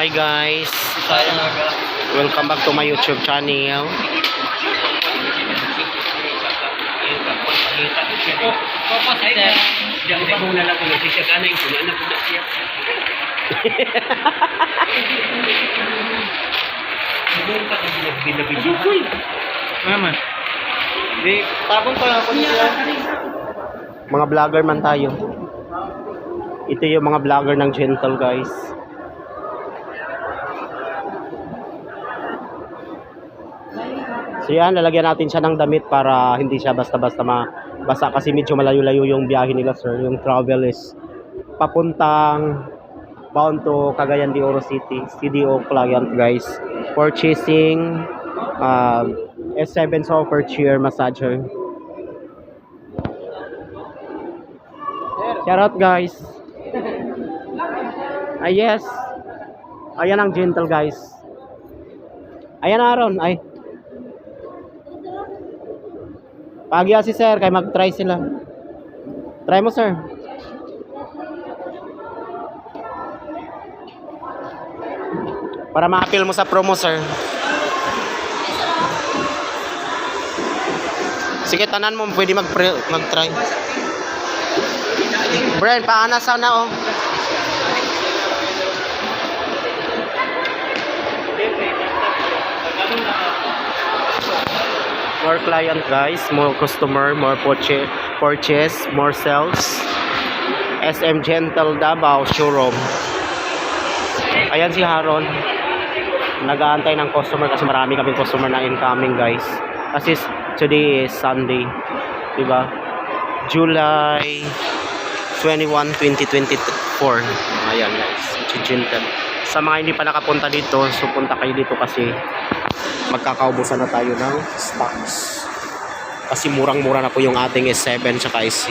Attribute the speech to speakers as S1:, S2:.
S1: Hi guys, welcome back to my YouTube channel.
S2: Mama. Di, tapon pa ako niya.
S1: Mga vlogger man tayo. Ito yung mga vlogger ng Gentle guys. So yan, lalagyan natin siya ng damit para hindi siya basta-basta mabasa kasi medyo malayo-layo yung biyahe nila sir. Yung travel is papuntang bound to Cagayan de Oro City, CDO client guys. Purchasing S7 software chair massager. Shout out guys. Yes. Ayan ang Gentle guys. Ayan Aaron, ay. Pagya si sir, kay mag-try sila. Try mo sir. Para ma-appeal mo sa promo sir. Sige, tanan mo, pwede mag-try. Brian, paana sana oh. More client guys, more customer, more purchase, more sales. SM Gentle Davao showroom. Ayan si Haron. Nag-aantay ng customer kasi marami kaming customer na incoming guys. Kasi today is Sunday, diba? July 21, 2024. Ayan guys, si Gentle. Sa mga hindi pa nakapunta dito, so punta kayo dito kasi magkakaubusan na tayo ng stocks. Kasi murang-mura na po yung ating S7 tsaka S6.